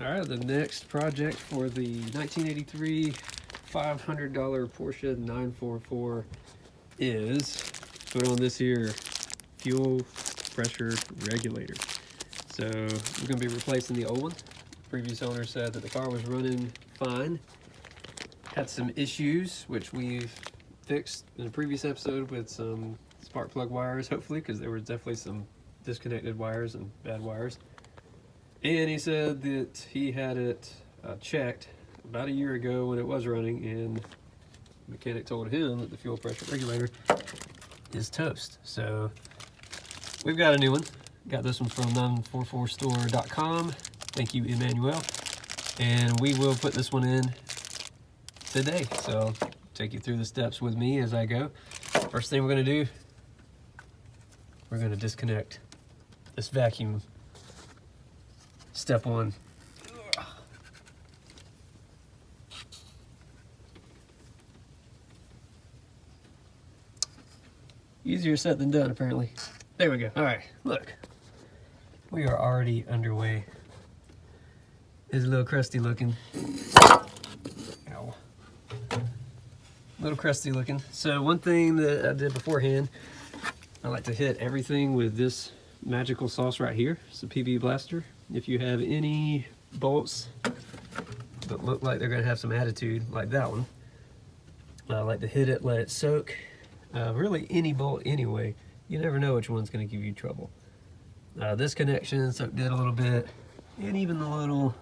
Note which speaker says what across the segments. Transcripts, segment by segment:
Speaker 1: All right, the next project for the 1983 $500 Porsche 944 is put on this here fuel pressure regulator. So we're going to be replacing the old one. The previous owner said that the car was running fine. Had some issues, which we've fixed in a previous episode with some spark plug wires, hopefully, because there was definitely some disconnected wires and bad wires. And he said that he had it checked about a year ago when it was running, and the mechanic told him that the fuel pressure regulator is toast. So we've got a new one. Got this one from 944store.com. Thank you, Emmanuel. And we will put this one in today. So I'll take you through the steps with me as I go. First thing we're going to do, we're going to disconnect this vacuum. Step one. Easier said than done, apparently. There we go. All right, look. We are already underway. It's a little crusty looking. Ow. A little crusty looking. So one thing that I did beforehand, I like to hit everything with this magical sauce right here. It's a PB blaster. If you have any bolts that look like they're going to have some attitude, like that one, I like to hit it, let it soak. Really any bolt anyway. You never know which one's going to give you trouble. This connection soaked it a little bit, and even the little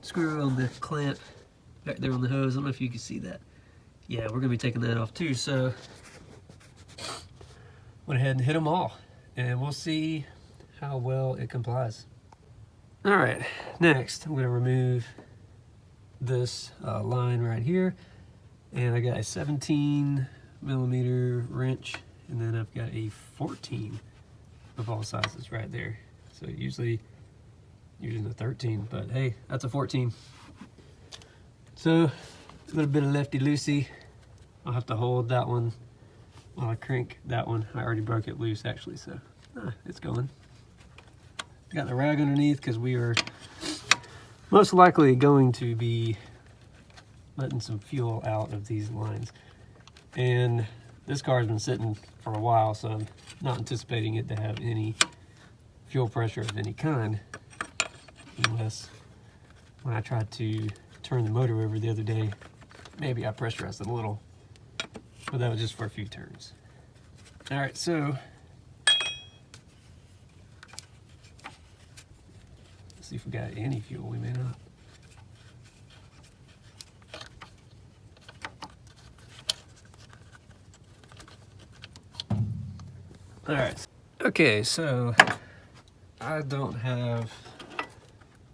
Speaker 1: screw on the clamp back there on the hose. I don't know if you can see that. Yeah, we're going to be taking that off too, so went ahead and hit them all, and we'll see how well it complies. All right, next I'm going to remove this line right here, and I got a 17 millimeter wrench, and then I've got a 14 of all sizes right there. So usually using the 13, but hey, that's a 14. So a little bit of lefty loosey. I'll have to hold that one while I crank that one. I already broke it loose actually, so it's going. Got the rag underneath because we are most likely going to be letting some fuel out of these lines. And this car has been sitting for a while, so I'm not anticipating it to have any fuel pressure of any kind, unless when I tried to turn the motor over the other day, maybe I pressurized it a little, but that was just for a few turns. All right, so let's see if we got any fuel. We may not. All right, okay, so I don't have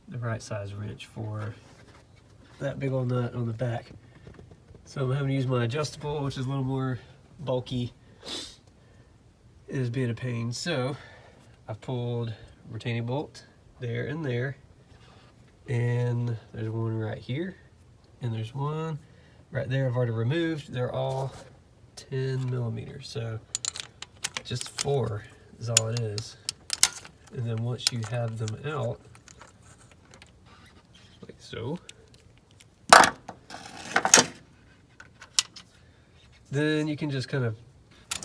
Speaker 1: the right size wrench for that big old nut on the back, so I'm having to use my adjustable, which is a little more bulky. It is being a pain. So I've pulled retaining bolt there and there, and there's one right here, and there's one right there I've already removed. They're all 10 millimeters, so just 4 is all it is. And then once you have them out, like so, then you can just kind of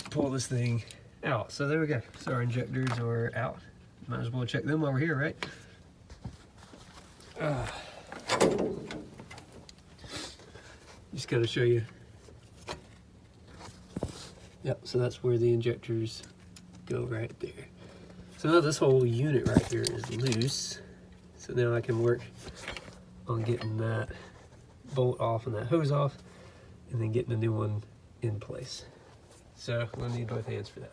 Speaker 1: pull this thing out. So there we go. So our injectors are out. Might as well check them while we're here, right? Just gotta show you. Yep, so that's where the injectors go right there. So now this whole unit right here is loose. So now I can work on getting that bolt off and that hose off, and then getting a new one in place. So I'm gonna need both hands for that.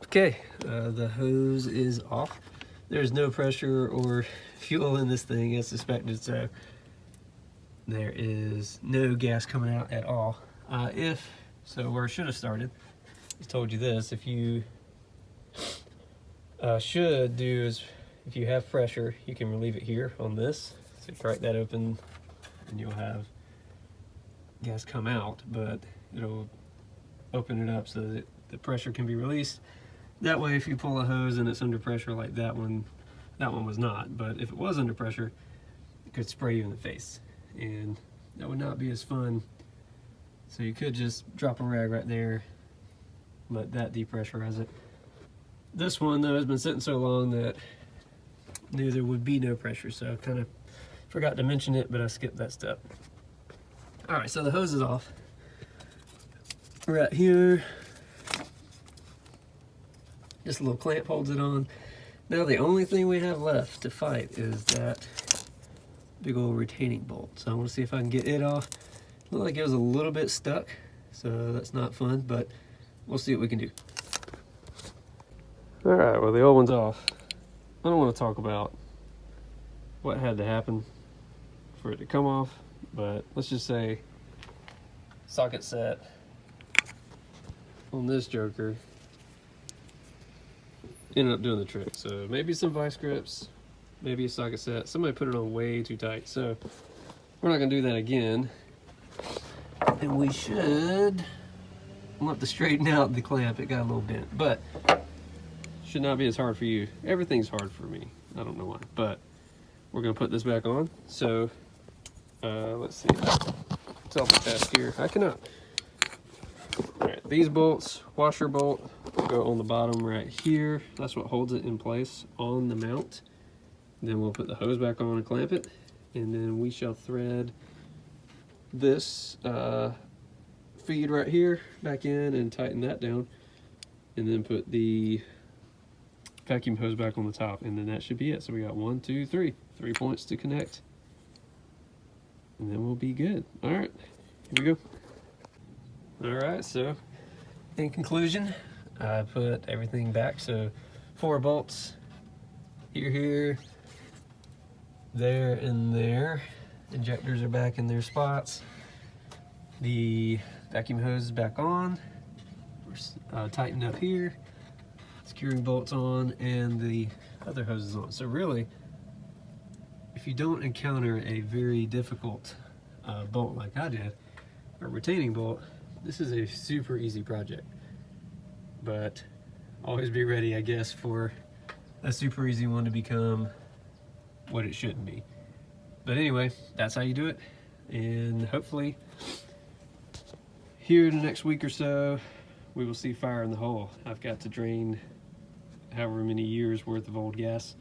Speaker 1: Okay, the hose is off. There's no pressure or fuel in this thing as suspected, so there is no gas coming out at all. So where I should have started, I told you this, if you should do is, if you have pressure, you can relieve it here on this. So you crack that open and you'll have gas come out, but it'll open it up so that the pressure can be released. That way if you pull a hose and it's under pressure like that one was not, but if it was under pressure, it could spray you in the face, and that would not be as fun. So you could just drop a rag right there, let that depressurize it. This one though has been sitting so long that I knew there would be no pressure, so I kind of forgot to mention it, but I skipped that step. All right, so the hose is off. Right here, just a little clamp holds it on. Now the only thing we have left to fight is that big old retaining bolt. So I want to see if I can get it off. Looked like it was a little bit stuck, so that's not fun, but we'll see what we can do. All right, well, the old one's off. I don't want to talk about what had to happen for it to come off, but let's just say socket set on this joker ended up doing the trick. So maybe some vice grips, maybe a socket set. Somebody put it on way too tight, so we're not gonna do that again. And we should, we'll have to straighten out the clamp. It got a little bent, but should not be as hard for you. Everything's hard for me. I don't know why, but we're gonna put this back on. So let's see, self-attached here. I cannot. All right, these bolts, washer bolt, go on the bottom right here. That's what holds it in place on the mount. Then we'll put the hose back on and clamp it, and then we shall thread this feed right here back in and tighten that down, and then put the vacuum hose back on the top, and then that should be it. So we got 1, 2, 3 points to connect, and then we'll be good. All right, here we go. All right, so in conclusion, I put everything back. So 4 bolts here, there, and there. Injectors are back in their spots. The vacuum hose is back on. We're tightened up here. Securing bolts on, and the other hose is on. So really, if you don't encounter a very difficult bolt like I did, a retaining bolt, this is a super easy project. But always be ready, I guess, for a super easy one to become what it shouldn't be. But anyway, that's how you do it, and hopefully here in the next week or so we will see fire in the hole. I've got to drain however many years worth of old gas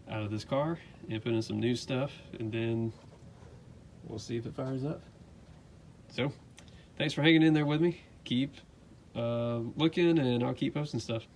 Speaker 1: out of this car and put in some new stuff, and then we'll see if it fires up. So thanks for hanging in there with me. Keep looking, and I'll keep posting stuff.